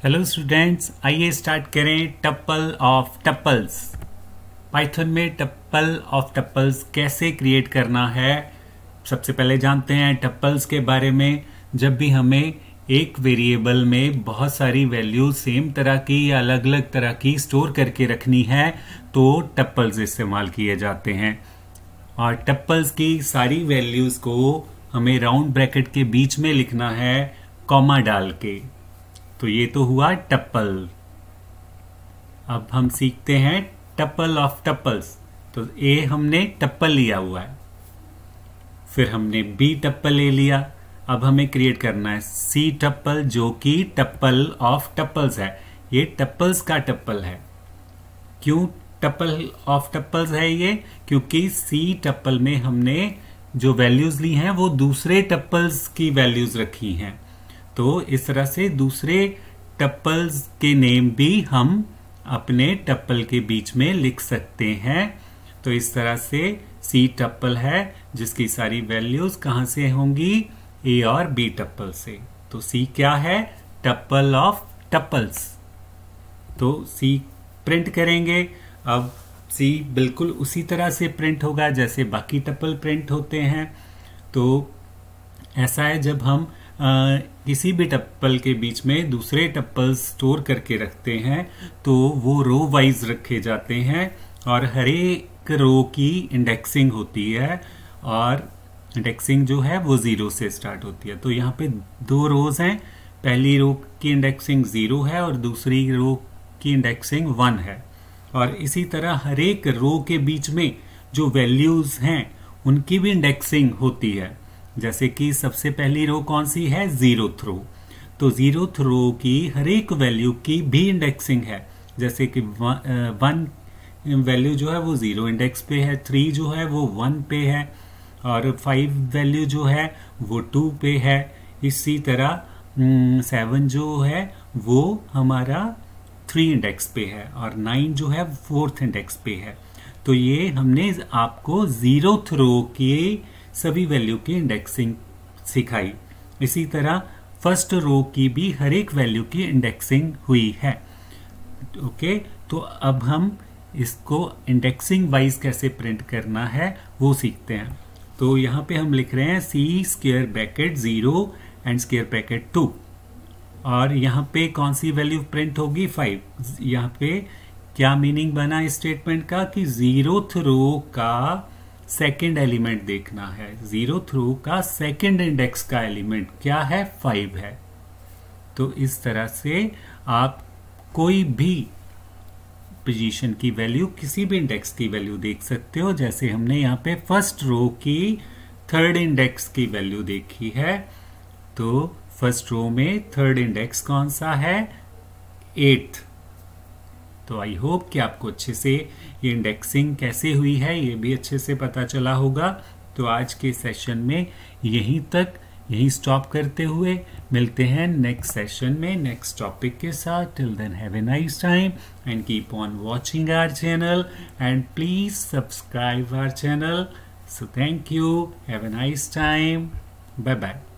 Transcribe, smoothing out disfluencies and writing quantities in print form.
Hello students, आइए start करें टप्पल of tuples. Python में टप्पल ऑफ टप्पल्स कैसे क्रिएट करना है। सबसे पहले जानते हैं टप्पल्स के बारे में। जब भी हमें एक वेरिएबल में बहुत सारी वैल्यू सेम तरह की या अलग अलग तरह की स्टोर करके रखनी है तो टप्पल्स इस्तेमाल किए जाते हैं। और टप्पल्स की सारी वैल्यूज को हमें राउंड ब्रैकेट के बीच में लिखना है कॉमा डाल के। तो ये तो हुआ टप्पल। अब हम सीखते हैं टप्पल ऑफ टप्पल्स। तो ए हमने टप्पल लिया हुआ है, फिर हमने बी टप्पल ले लिया। अब हमें क्रिएट करना है सी टप्पल जो कि टप्पल ऑफ टप्पल्स है। ये टप्पल्स का टप्पल है। क्यों टप्पल ऑफ टप्पल्स है ये? क्योंकि सी टप्पल में हमने जो वैल्यूज ली हैं वो दूसरे टप्पल्स की वैल्यूज रखी हैं। तो इस तरह से दूसरे टप्पल्स के नेम भी हम अपने टप्पल के बीच में लिख सकते हैं। तो इस तरह से सी टप्पल है जिसकी सारी वैल्यूज कहां से होंगी? ए और बी टप्पल से। तो सी क्या है? टप्पल ऑफ टप्पल्स। तो सी प्रिंट करेंगे। अब सी बिल्कुल उसी तरह से प्रिंट होगा जैसे बाकी टप्पल प्रिंट होते हैं। तो ऐसा है जब हम किसी भी टप्पल के बीच में दूसरे टप्पल स्टोर करके रखते हैं तो वो रो वाइज रखे जाते हैं और हर एक रो की इंडेक्सिंग होती है और इंडेक्सिंग जो है वो 0 से स्टार्ट होती है। तो यहाँ पे दो रोज हैं। पहली रो की इंडेक्सिंग 0 है और दूसरी रो की इंडेक्सिंग 1 है। और इसी तरह हर एक रो के बीच में जो वैल्यूज हैं उनकी भी इंडेक्सिंग होती है। जैसे कि सबसे पहली रो कौन सी है? 0th रो। तो 0th रो की हर एक वैल्यू की भी इंडेक्सिंग है। जैसे कि 1 वैल्यू जो है वो 0 इंडेक्स पे है, 3 जो है वो 1 पे है और 5 वैल्यू जो है वो 2 पे है। इसी तरह 7 जो है वो हमारा 3 इंडेक्स पे है और 9 जो है 4th इंडेक्स पे है। तो ये हमने आपको 0th रो की सभी वैल्यू की इंडेक्सिंग सिखाई। इसी तरह फर्स्ट रो की भी हर एक वैल्यू की इंडेक्सिंग हुई है। ओके, तो अब हम इसको इंडेक्सिंग वाइज कैसे प्रिंट करना है वो सीखते हैं। तो यहाँ पे हम लिख रहे हैं C square bracket 0 and square bracket 2 और यहाँ पे कौन सी वैल्यू प्रिंट होगी? 5। यहाँ पे क्या मीनिंग बना इस स्टेटमेंट का कि 0th रो का सेकेंड एलिमेंट देखना है। 0th रो का सेकेंड इंडेक्स का एलिमेंट क्या है? 5 है। तो इस तरह से आप कोई भी पोजीशन की वैल्यू, किसी भी इंडेक्स की वैल्यू देख सकते हो। जैसे हमने यहाँ पे फर्स्ट रो की 3rd इंडेक्स की वैल्यू देखी है। तो फर्स्ट रो में 3rd इंडेक्स कौन सा है? 8th। तो आई होप कि आपको अच्छे से ये इंडेक्सिंग कैसे हुई है ये भी अच्छे से पता चला होगा। तो आज के सेशन में यहीं स्टॉप करते हुए मिलते हैं नेक्स्ट सेशन में नेक्स्ट टॉपिक के साथ। Till then have a nice time and keep on watching our channel and please subscribe our channel. So thank you, have a nice time, bye bye.